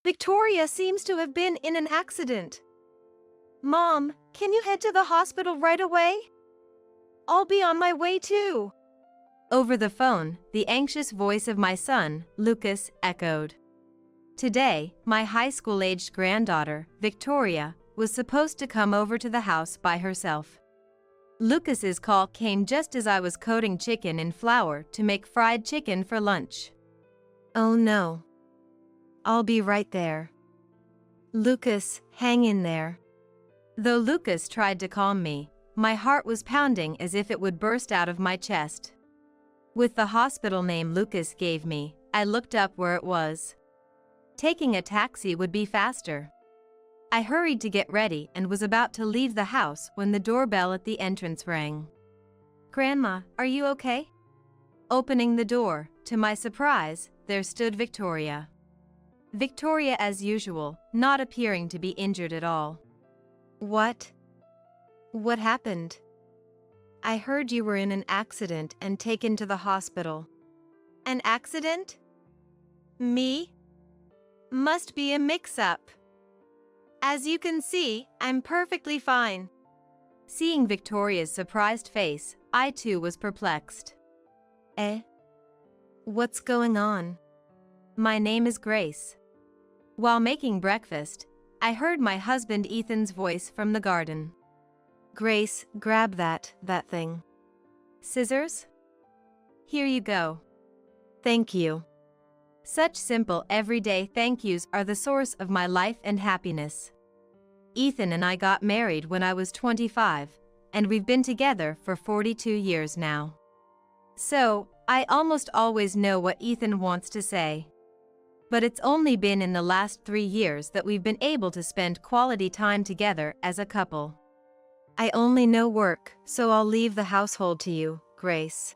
Victoria seems to have been in an accident. Mom, can you head to the hospital right away? I'll be on my way too. Over the phone, the anxious voice of my son, Lucas, echoed. Today, my high school-aged granddaughter, Victoria, was supposed to come over to the house by herself. Lucas's call came just as I was coating chicken in flour to make fried chicken for lunch. Oh no. I'll be right there. Lucas, hang in there. Though Lucas tried to calm me, my heart was pounding as if it would burst out of my chest. With the hospital name Lucas gave me, I looked up where it was. Taking a taxi would be faster. I hurried to get ready and was about to leave the house when the doorbell at the entrance rang. "Grandma, are you okay?" Opening the door, to my surprise, there stood Victoria. Victoria as usual, not appearing to be injured at all. What? What happened? I heard you were in an accident and taken to the hospital. An accident? Me? Must be a mix-up. As you can see, I'm perfectly fine. Seeing Victoria's surprised face, I too was perplexed. Eh? What's going on? My name is Grace. While making breakfast, I heard my husband Ethan's voice from the garden. Grace, grab that thing. Scissors? Here you go. Thank you. Such simple everyday thank yous are the source of my life and happiness. Ethan and I got married when I was 25, and we've been together for 42 years now. So, I almost always know what Ethan wants to say. But it's only been in the last 3 years that we've been able to spend quality time together as a couple. I only know work, so I'll leave the household to you, Grace.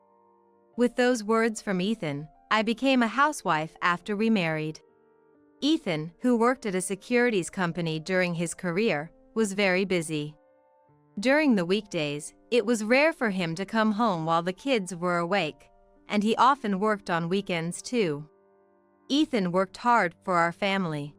With those words from Ethan, I became a housewife after we married. Ethan, who worked at a securities company during his career, was very busy. During the weekdays, it was rare for him to come home while the kids were awake, and he often worked on weekends too. Ethan worked hard for our family.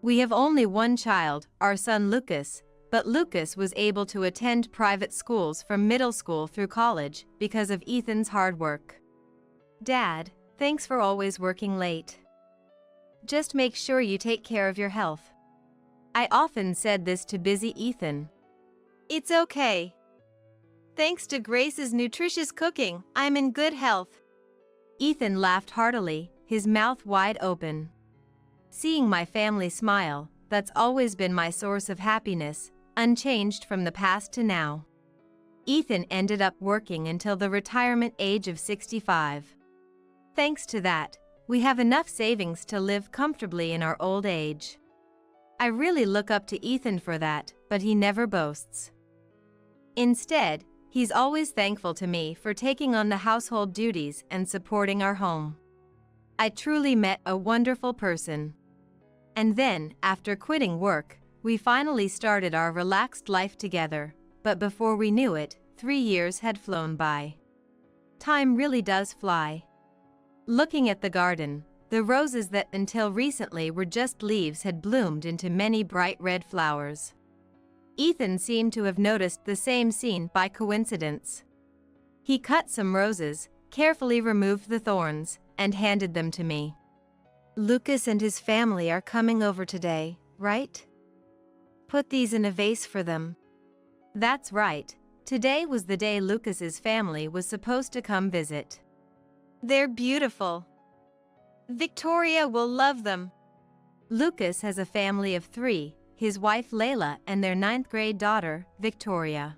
We have only one child, our son Lucas, but Lucas was able to attend private schools from middle school through college because of Ethan's hard work. Dad, thanks for always working late. Just make sure you take care of your health. I often said this to busy Ethan. It's okay. Thanks to Grace's nutritious cooking, I'm in good health. Ethan laughed heartily, his mouth wide open. Seeing my family smile, that's always been my source of happiness, unchanged from the past to now. Ethan ended up working until the retirement age of 65. Thanks to that, we have enough savings to live comfortably in our old age. I really look up to Ethan for that, but he never boasts. Instead, he's always thankful to me for taking on the household duties and supporting our home. I truly met a wonderful person. And then, after quitting work, we finally started our relaxed life together, but before we knew it, 3 years had flown by. Time really does fly. Looking at the garden, the roses that until recently were just leaves had bloomed into many bright red flowers. Ethan seemed to have noticed the same scene by coincidence. He cut some roses, carefully removed the thorns, and handed them to me. Lucas and his family are coming over today, right? Put these in a vase for them. That's right. Today was the day Lucas's family was supposed to come visit. They're beautiful. Victoria will love them. Lucas has a family of 3, his wife Layla and their 9th grade daughter, Victoria.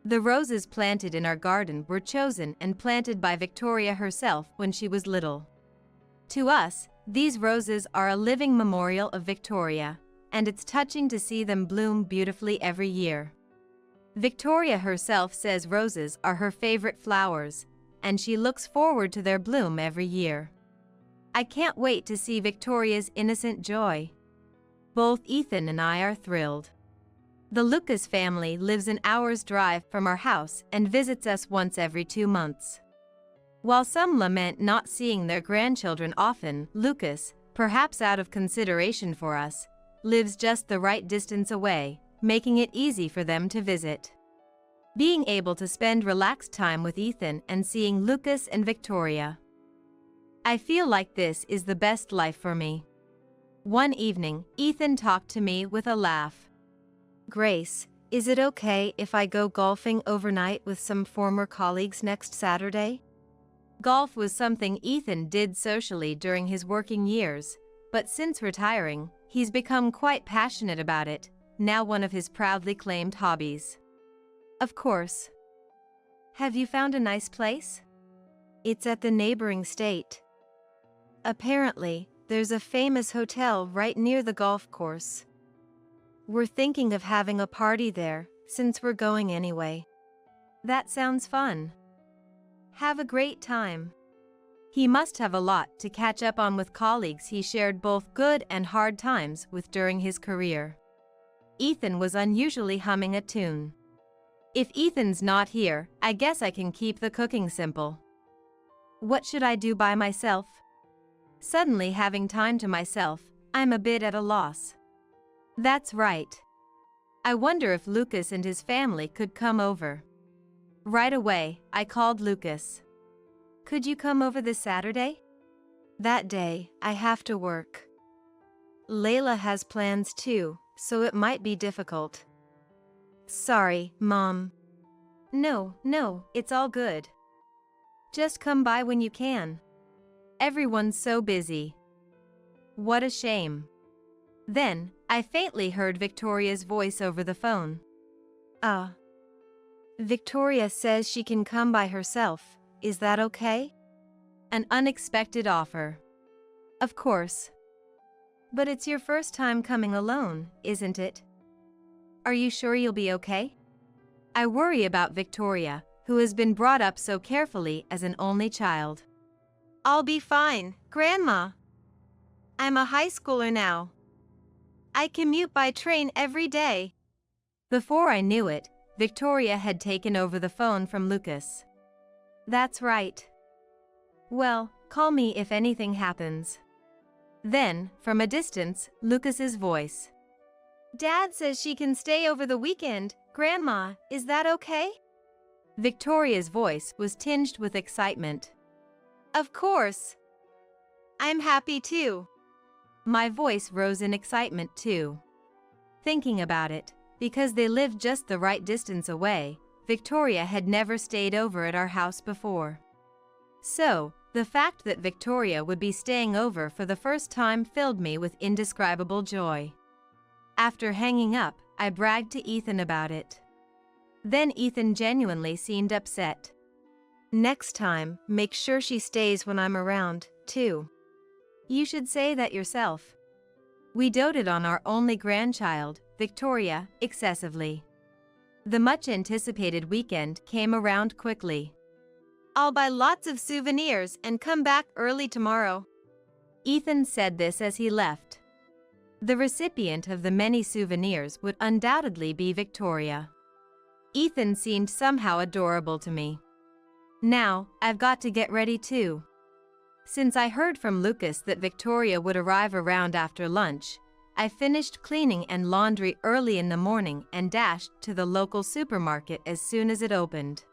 The roses planted in our garden were chosen and planted by Victoria herself when she was little. To us, these roses are a living memorial of Victoria, and it's touching to see them bloom beautifully every year. Victoria herself says roses are her favorite flowers, and she looks forward to their bloom every year. I can't wait to see Victoria's innocent joy. Both Ethan and I are thrilled. The Lucas family lives an hour's drive from our house and visits us once every 2 months. While some lament not seeing their grandchildren often, Lucas, perhaps out of consideration for us, lives just the right distance away, making it easy for them to visit. Being able to spend relaxed time with Ethan and seeing Lucas and Victoria. I feel like this is the best life for me. One evening, Ethan talked to me with a laugh. Grace, is it okay if I go golfing overnight with some former colleagues next Saturday? Golf was something Ethan did socially during his working years, but since retiring, he's become quite passionate about it, now one of his proudly claimed hobbies. Of course. Have you found a nice place? It's at the neighboring state. Apparently, there's a famous hotel right near the golf course. We're thinking of having a party there, since we're going anyway. That sounds fun. Have a great time. He must have a lot to catch up on with colleagues he shared both good and hard times with during his career. Ethan was unusually humming a tune. If Ethan's not here, I guess I can keep the cooking simple. What should I do by myself? Suddenly having time to myself, I'm a bit at a loss. That's right. I wonder if Lucas and his family could come over. Right away, I called Lucas. Could you come over this Saturday? That day, I have to work. Layla has plans too, so it might be difficult. Sorry, Mom. No, it's all good. Just come by when you can. Everyone's so busy. What a shame. Then, I faintly heard Victoria's voice over the phone. Victoria says she can come by herself. Is that okay? An unexpected offer. Of course. But it's your first time coming alone, isn't it? Are you sure you'll be okay? I worry about Victoria, who has been brought up so carefully as an only child. I'll be fine, Grandma. I'm a high schooler now. I commute by train every day. Before I knew it, Victoria had taken over the phone from Lucas. That's right. Well, call me if anything happens. Then, from a distance, Lucas's voice. Dad says she can stay over the weekend. Grandma, is that okay? Victoria's voice was tinged with excitement. Of course. I'm happy too. My voice rose in excitement too. Thinking about it, because they lived just the right distance away, Victoria had never stayed over at our house before. So, the fact that Victoria would be staying over for the first time filled me with indescribable joy. After hanging up, I bragged to Ethan about it. Then Ethan genuinely seemed upset. Next time, make sure she stays when I'm around, too. You should say that yourself. We doted on our only grandchild, Victoria, excessively. The much-anticipated weekend came around quickly. I'll buy lots of souvenirs and come back early tomorrow. Ethan said this as he left. The recipient of the many souvenirs would undoubtedly be Victoria. Ethan seemed somehow adorable to me. Now, I've got to get ready too. Since I heard from Lucas that Victoria would arrive around after lunch, I finished cleaning and laundry early in the morning and dashed to the local supermarket as soon as it opened.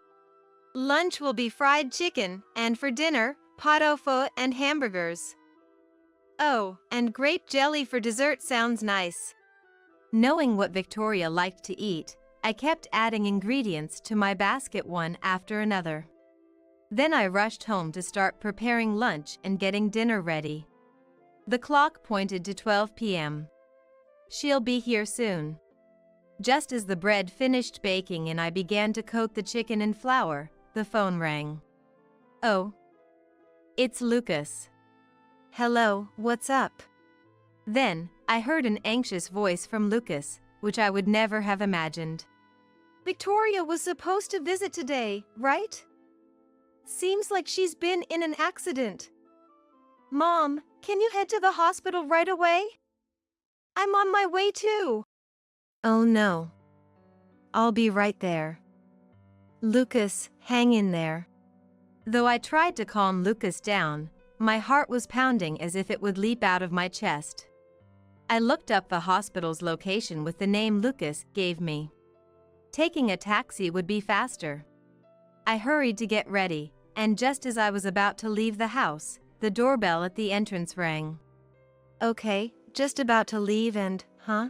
Lunch will be fried chicken, and for dinner, pot au feu and hamburgers. Oh, and grape jelly for dessert sounds nice. Knowing what Victoria liked to eat, I kept adding ingredients to my basket one after another. Then I rushed home to start preparing lunch and getting dinner ready. The clock pointed to 12 p.m. She'll be here soon. Just as the bread finished baking and I began to coat the chicken in flour, the phone rang. Oh. It's Lucas. Hello, what's up? Then, I heard an anxious voice from Lucas, which I would never have imagined. Victoria was supposed to visit today, right? Seems like she's been in an accident. Mom, can you head to the hospital right away? I'm on my way too. Oh no. I'll be right there. Lucas, hang in there. Though I tried to calm Lucas down, My heart was pounding as if it would leap out of my chest. I looked up the hospital's location with the name Lucas gave me. Taking a taxi would be faster. I hurried to get ready, and just as I was about to leave the house, the doorbell at the entrance rang. Okay, just about to leave and, huh?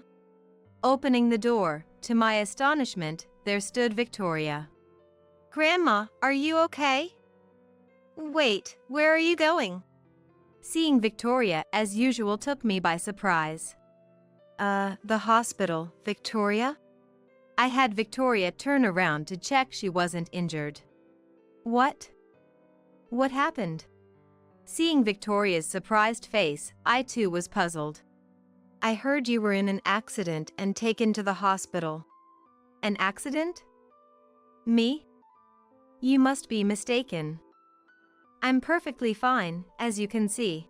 Opening the door, to my astonishment, there stood Victoria. Grandma, are you okay? Wait, where are you going? Seeing Victoria as usual took me by surprise. The hospital, Victoria? I had Victoria turn around to check she wasn't injured. What? What happened? Seeing Victoria's surprised face, I too was puzzled. I heard you were in an accident and taken to the hospital. An accident? Me? You must be mistaken. I'm perfectly fine, as you can see.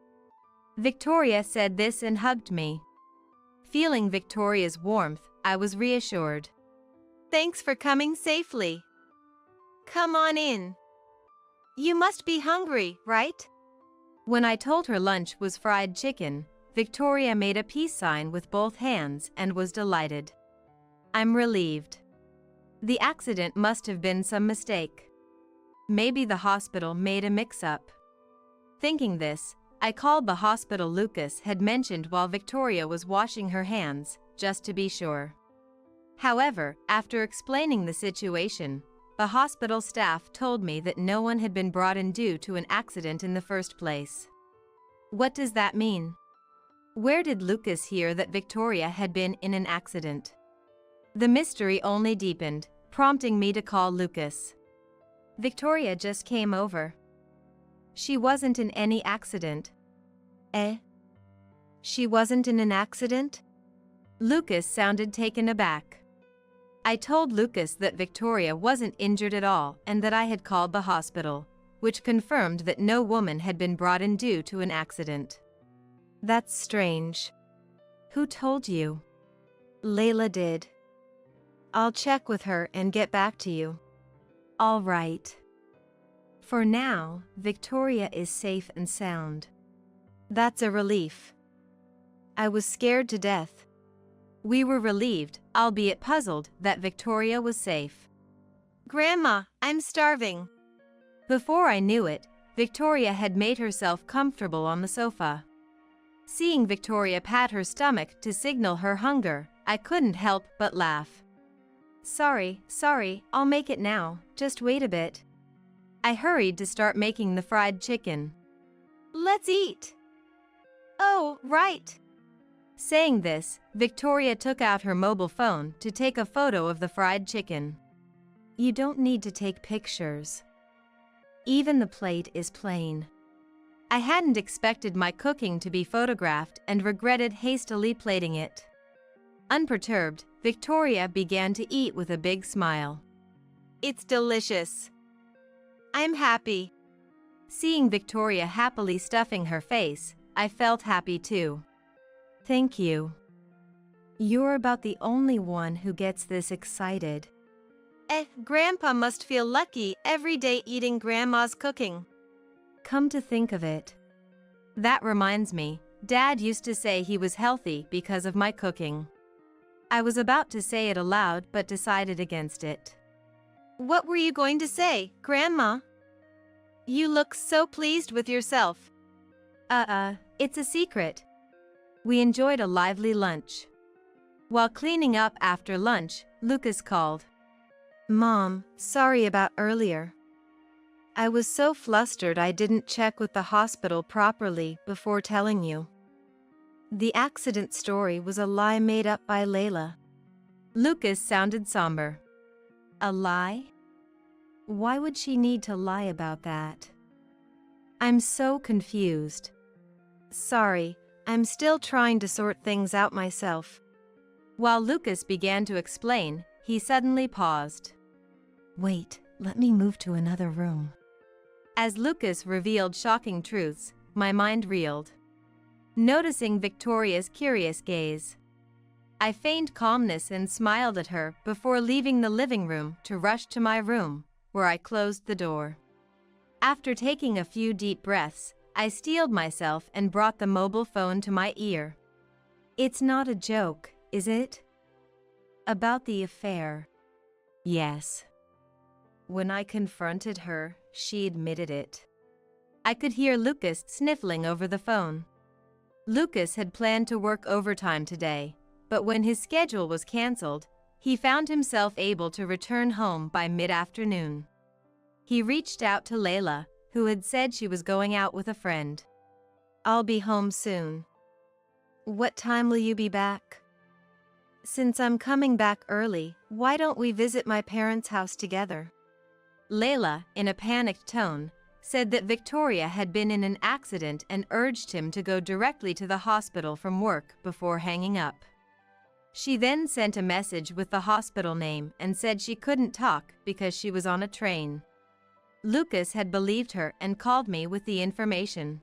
Victoria said this and hugged me. Feeling Victoria's warmth, I was reassured. Thanks for coming safely. Come on in. You must be hungry, right? When I told her lunch was fried chicken, Victoria made a peace sign with both hands and was delighted. I'm relieved. The accident must have been some mistake. Maybe the hospital made a mix-up. Thinking this, I called the hospital Lucas had mentioned while Victoria was washing her hands, just to be sure. However, after explaining the situation, the hospital staff told me that no one had been brought in due to an accident in the first place. What does that mean? Where did Lucas hear that Victoria had been in an accident? The mystery only deepened, prompting me to call Lucas. Victoria just came over. She wasn't in any accident. Eh? She wasn't in an accident? Lucas sounded taken aback. I told Lucas that Victoria wasn't injured at all and that I had called the hospital, which confirmed that no woman had been brought in due to an accident. That's strange. Who told you? Layla did. I'll check with her and get back to you. All right. For now, Victoria is safe and sound. That's a relief. I was scared to death. We were relieved, albeit puzzled, that Victoria was safe. Grandma, I'm starving. Before I knew it, Victoria had made herself comfortable on the sofa. Seeing Victoria pat her stomach to signal her hunger, I couldn't help but laugh. Sorry, I'll make it now, just wait a bit. I hurried to start making the fried chicken. Let's eat. Oh, right. Saying this, Victoria took out her mobile phone to take a photo of the fried chicken. You don't need to take pictures. Even the plate is plain. I hadn't expected my cooking to be photographed and regretted hastily plating it. Unperturbed, Victoria began to eat with a big smile. It's delicious. I'm happy. Seeing Victoria happily stuffing her face, I felt happy too. Thank you. You're about the only one who gets this excited. Grandpa must feel lucky every day eating Grandma's cooking. Come to think of it. That reminds me, Dad used to say he was healthy because of my cooking. I was about to say it aloud but decided against it. What were you going to say, Grandma? You look so pleased with yourself. It's a secret. We enjoyed a lively lunch. While cleaning up after lunch, Lucas called. Mom, sorry about earlier. I was so flustered I didn't check with the hospital properly before telling you. The accident story was a lie made up by Layla. Lucas sounded somber. A lie? Why would she need to lie about that? I'm so confused. Sorry, I'm still trying to sort things out myself. While Lucas began to explain, he suddenly paused. Wait, let me move to another room. As Lucas revealed shocking truths, my mind reeled. Noticing Victoria's curious gaze, I feigned calmness and smiled at her before leaving the living room to rush to my room, where I closed the door. After taking a few deep breaths, I steeled myself and brought the mobile phone to my ear. It's not a joke, is it? About the affair. Yes. When I confronted her, she admitted it. I could hear Lucas sniffling over the phone. Lucas had planned to work overtime today, but when his schedule was canceled, he found himself able to return home by mid-afternoon. He reached out to Layla, who had said she was going out with a friend. I'll be home soon. What time will you be back? Since I'm coming back early, why don't we visit my parents' house together? Layla, in a panicked tone, said that Victoria had been in an accident and urged him to go directly to the hospital from work before hanging up. She then sent a message with the hospital name and said she couldn't talk because she was on a train. Lucas had believed her and called me with the information.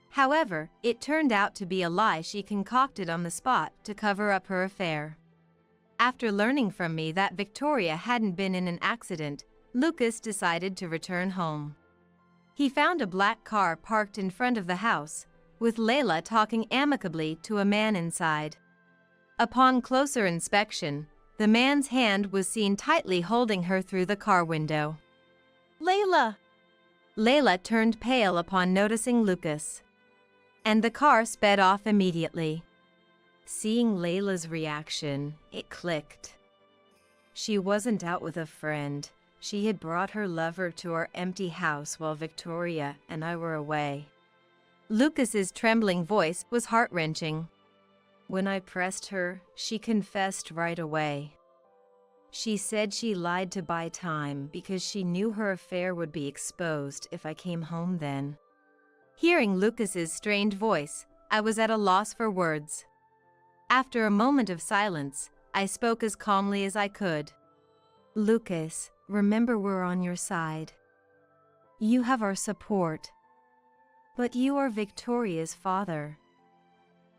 However, it turned out to be a lie she concocted on the spot to cover up her affair. After learning from me that Victoria hadn't been in an accident, Lucas decided to return home. He found a black car parked in front of the house, with Layla talking amicably to a man inside. Upon closer inspection, the man's hand was seen tightly holding her through the car window. Layla! Layla turned pale upon noticing Lucas, and the car sped off immediately. Seeing Layla's reaction, it clicked. She wasn't out with a friend. She had brought her lover to our empty house while Victoria and I were away. Lucas's trembling voice was heart-wrenching. When I pressed her, she confessed right away. She said she lied to buy time because she knew her affair would be exposed if I came home then. Hearing Lucas's strained voice, I was at a loss for words. After a moment of silence, I spoke as calmly as I could. Lucas, remember we're on your side. You have our support. But you are Victoria's father.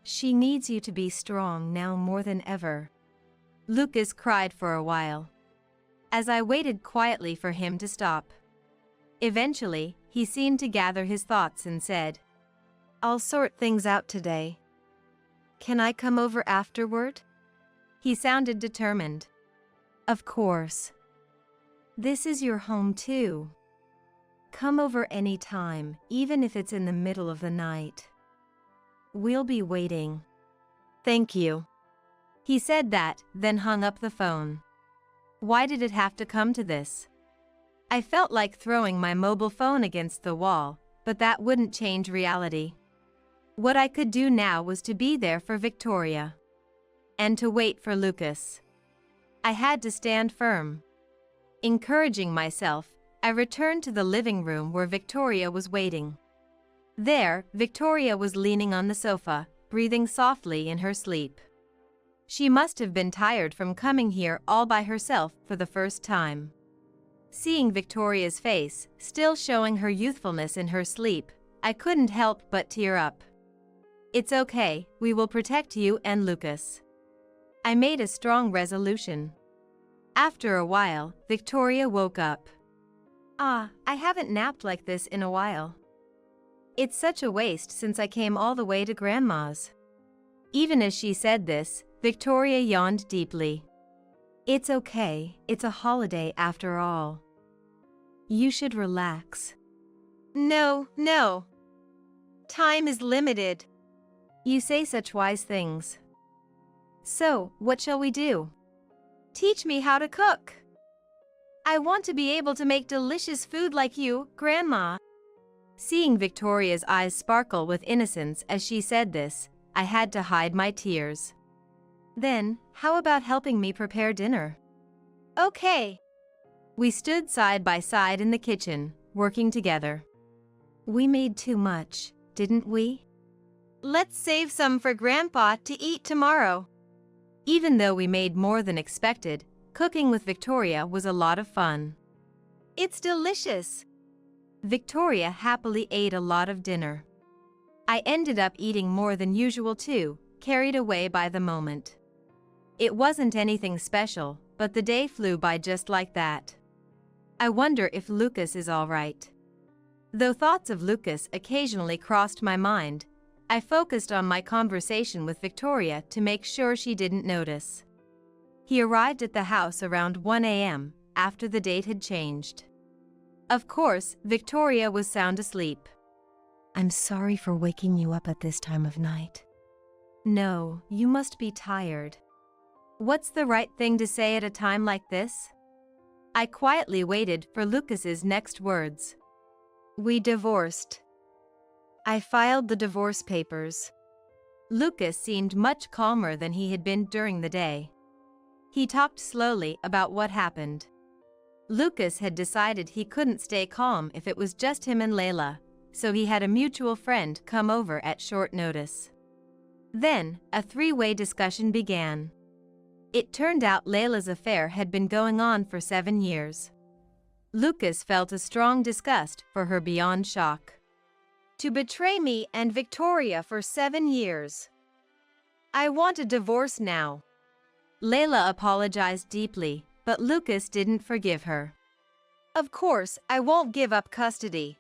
She needs you to be strong now more than ever. Lucas cried for a while, as I waited quietly for him to stop. Eventually, he seemed to gather his thoughts and said, I'll sort things out today. Can I come over afterward? He sounded determined. Of course. This is your home too. Come over any time, even if it's in the middle of the night. We'll be waiting. Thank you. He said that, then hung up the phone. Why did it have to come to this? I felt like throwing my mobile phone against the wall, but that wouldn't change reality. What I could do now was to be there for Victoria. And to wait for Lucas. I had to stand firm. Encouraging myself, I returned to the living room where Victoria was waiting. There, Victoria was leaning on the sofa, breathing softly in her sleep. She must have been tired from coming here all by herself for the first time. Seeing Victoria's face, still showing her youthfulness in her sleep, I couldn't help but tear up. It's okay, we will protect you and Lucas. I made a strong resolution. After a while, Victoria woke up. I haven't napped like this in a while. It's such a waste since I came all the way to Grandma's. Even as she said this, Victoria yawned deeply. It's okay, it's a holiday after all. You should relax. No. Time is limited. You say such wise things. So, what shall we do? Teach me how to cook. I want to be able to make delicious food like you, Grandma. Seeing Victoria's eyes sparkle with innocence as she said this, I had to hide my tears. Then, how about helping me prepare dinner? Okay. We stood side by side in the kitchen, working together. We made too much, didn't we? Let's save some for Grandpa to eat tomorrow. Even though we made more than expected, cooking with Victoria was a lot of fun. It's delicious. Victoria happily ate a lot of dinner. I ended up eating more than usual too, carried away by the moment. It wasn't anything special, but the day flew by just like that. I wonder if Lucas is all right. Though thoughts of Lucas occasionally crossed my mind, I focused on my conversation with Victoria to make sure she didn't notice. He arrived at the house around 1 a.m. after the date had changed. Of course, Victoria was sound asleep. I'm sorry for waking you up at this time of night. No, you must be tired. What's the right thing to say at a time like this? I quietly waited for Lucas's next words. We divorced. I filed the divorce papers. Lucas seemed much calmer than he had been during the day. He talked slowly about what happened. Lucas had decided he couldn't stay calm if it was just him and Layla, so he had a mutual friend come over at short notice. Then, a three-way discussion began. It turned out Layla's affair had been going on for 7 years. Lucas felt a strong disgust for her beyond shock. To betray me and Victoria for 7 years. I want a divorce now. Layla apologized deeply, but Lucas didn't forgive her. Of course, I won't give up custody.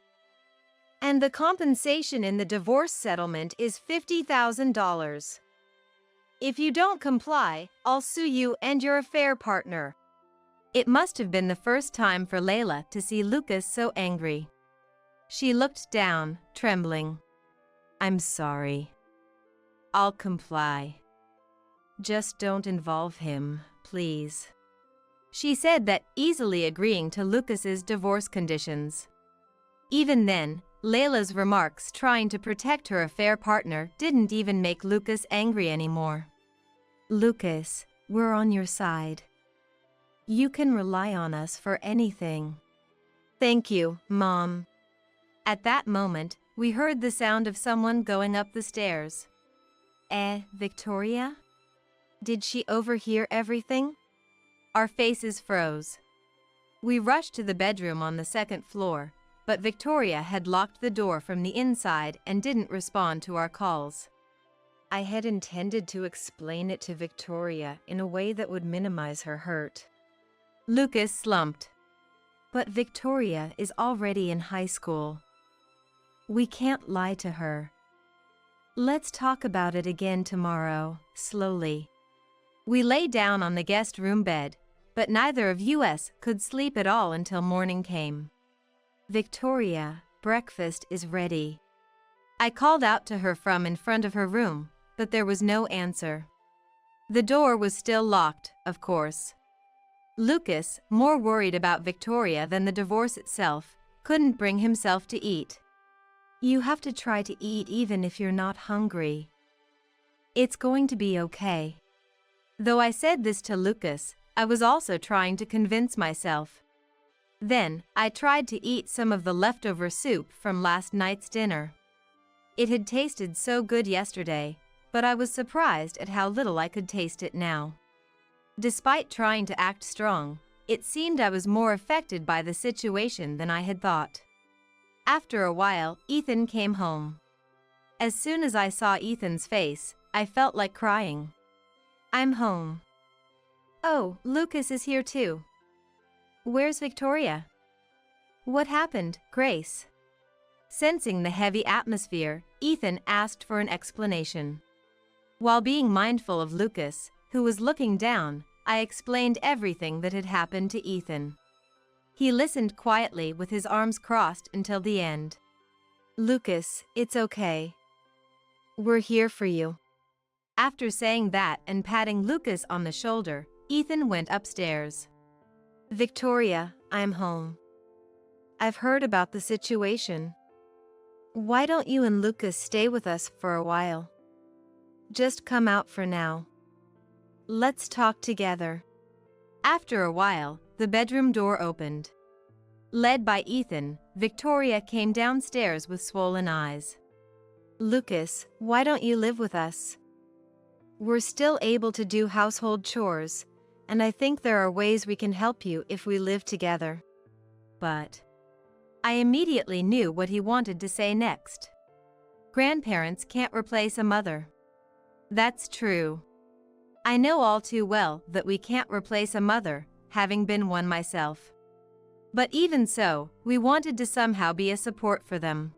And the compensation in the divorce settlement is $50,000. If you don't comply, I'll sue you and your affair partner. It must have been the first time for Layla to see Lucas so angry. She looked down, trembling. I'm sorry. I'll comply. Just don't involve him, please. She said that, easily agreeing to Lucas's divorce conditions. Even then, Layla's remarks trying to protect her affair partner didn't even make Lucas angry anymore. Lucas, we're on your side. You can rely on us for anything. Thank you, Mom. At that moment, we heard the sound of someone going up the stairs. Victoria? Did she overhear everything? Our faces froze. We rushed to the bedroom on the second floor, but Victoria had locked the door from the inside and didn't respond to our calls. I had intended to explain it to Victoria in a way that would minimize her hurt. Lucas slumped. But Victoria is already in high school. We can't lie to her. Let's talk about it again tomorrow, slowly. We lay down on the guest room bed, but neither of us could sleep at all until morning came. Victoria, breakfast is ready. I called out to her from in front of her room, but there was no answer. The door was still locked, of course. Lucas, more worried about Victoria than the divorce itself, couldn't bring himself to eat. You have to try to eat even if you're not hungry. It's going to be okay. Though I said this to Lucas, I was also trying to convince myself. Then, I tried to eat some of the leftover soup from last night's dinner. It had tasted so good yesterday, but I was surprised at how little I could taste it now. Despite trying to act strong, it seemed I was more affected by the situation than I had thought. After a while, Ethan came home. As soon as I saw Ethan's face, I felt like crying. I'm home. Oh, Lucas is here too. Where's Victoria? What happened, Grace? Sensing the heavy atmosphere, Ethan asked for an explanation. While being mindful of Lucas, who was looking down, I explained everything that had happened to Ethan. He listened quietly with his arms crossed until the end. Lucas, it's okay. We're here for you. After saying that and patting Lucas on the shoulder, Ethan went upstairs. Victoria, I'm home. I've heard about the situation. Why don't you and Lucas stay with us for a while? Just come out for now. Let's talk together. After a while, the bedroom door opened. Led by Ethan, Victoria came downstairs with swollen eyes. Lucas, why don't you live with us? We're still able to do household chores, and I think there are ways we can help you if we live together. But I immediately knew what he wanted to say next. Grandparents can't replace a mother. That's true. I know all too well that we can't replace a mother, having been one myself. But even so, we wanted to somehow be a support for them.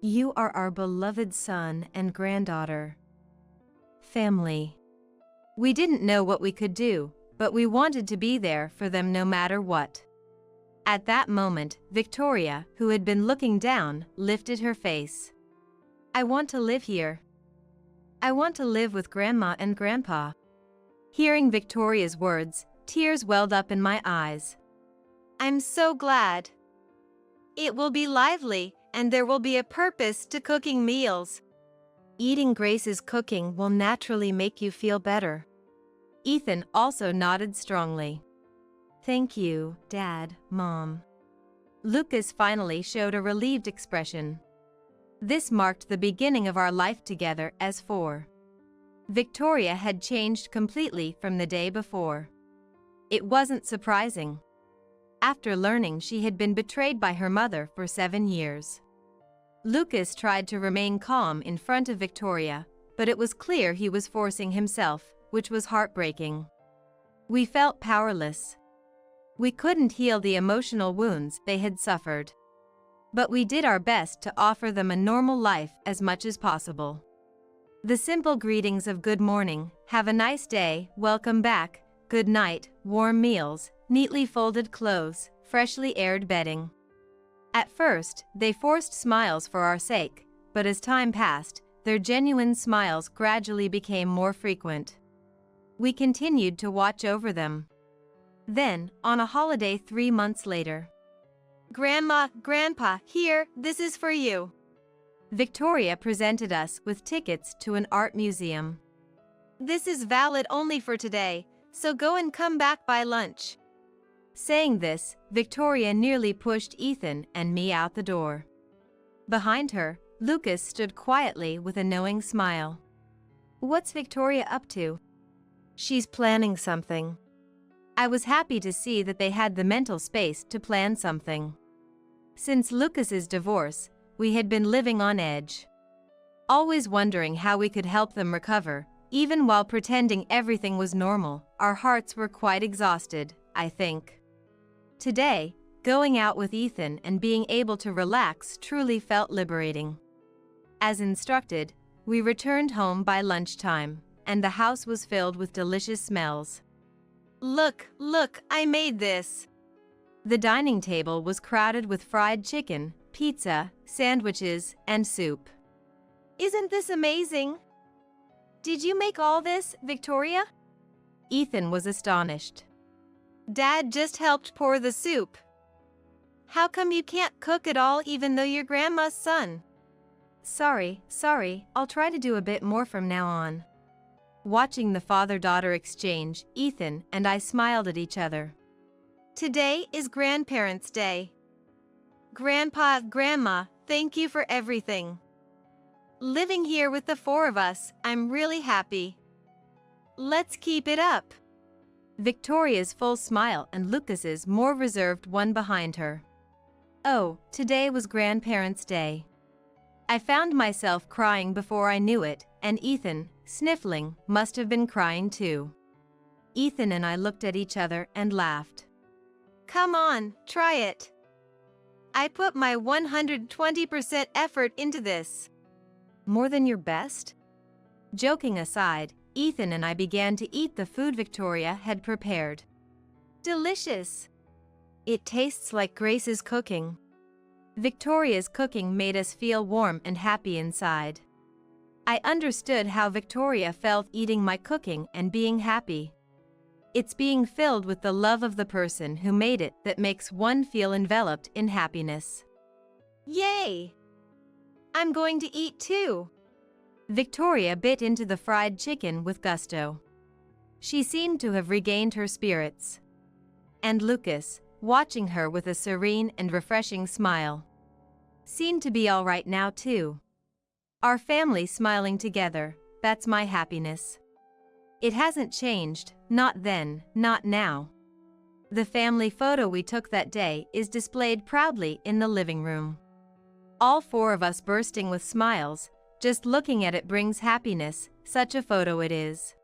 You are our beloved son and granddaughter. Family. We didn't know what we could do, but we wanted to be there for them no matter what. At that moment, Victoria, who had been looking down, lifted her face. I want to live here. I want to live with Grandma and Grandpa. Hearing Victoria's words, tears welled up in my eyes. I'm so glad. It will be lively, and there will be a purpose to cooking meals. Eating Grace's cooking will naturally make you feel better. Ethan also nodded strongly. Thank you, Dad, Mom. Lucas finally showed a relieved expression. This marked the beginning of our life together as four. Victoria had changed completely from the day before. It wasn't surprising. After learning she had been betrayed by her mother for 7 years. Lucas tried to remain calm in front of Victoria, but it was clear he was forcing himself, which was heartbreaking. We felt powerless. We couldn't heal the emotional wounds they had suffered. But we did our best to offer them a normal life as much as possible. The simple greetings of good morning, have a nice day, welcome back, good night, warm meals, neatly folded clothes, freshly aired bedding. At first, they forced smiles for our sake, but as time passed, their genuine smiles gradually became more frequent. We continued to watch over them. Then, on a holiday 3 months later, Grandma, Grandpa, here, this is for you. Victoria presented us with tickets to an art museum. This is valid only for today, so go and come back by lunch. Saying this, Victoria nearly pushed Ethan and me out the door. Behind her, Lucas stood quietly with a knowing smile. What's Victoria up to? She's planning something. I was happy to see that they had the mental space to plan something. Since Lucas's divorce, we had been living on edge. Always wondering how we could help them recover, even while pretending everything was normal. Our hearts were quite exhausted, I think. Today, going out with Ethan and being able to relax truly felt liberating. As instructed, we returned home by lunchtime, and the house was filled with delicious smells. Look, I made this. The dining table was crowded with fried chicken, pizza, sandwiches, and soup. Isn't this amazing? Did you make all this, Victoria? Ethan was astonished. Dad just helped pour the soup. How come you can't cook at all even though you're Grandma's son? Sorry, I'll try to do a bit more from now on. Watching the father-daughter exchange, Ethan and I smiled at each other. Today is Grandparents' Day. Grandpa, Grandma, thank you for everything. Living here with the four of us, I'm really happy. Let's keep it up. Victoria's full smile and Lucas's more reserved one behind her. Oh, today was Grandparents' Day. I found myself crying before I knew it, and Ethan, sniffling, must have been crying too. Ethan and I looked at each other and laughed. Come on, try it. I put my 120% effort into this. More than your best? Joking aside, Ethan and I began to eat the food Victoria had prepared. Delicious. It tastes like Grace's cooking. Victoria's cooking made us feel warm and happy inside. I understood how Victoria felt eating my cooking and being happy. It's being filled with the love of the person who made it that makes one feel enveloped in happiness. Yay! I'm going to eat too. Victoria bit into the fried chicken with gusto. She seemed to have regained her spirits. And Lucas, watching her with a serene and refreshing smile, seemed to be all right now too. Our family smiling together, that's my happiness. It hasn't changed, not then, not now. The family photo we took that day is displayed proudly in the living room. All four of us bursting with smiles, just looking at it brings happiness, such a photo it is.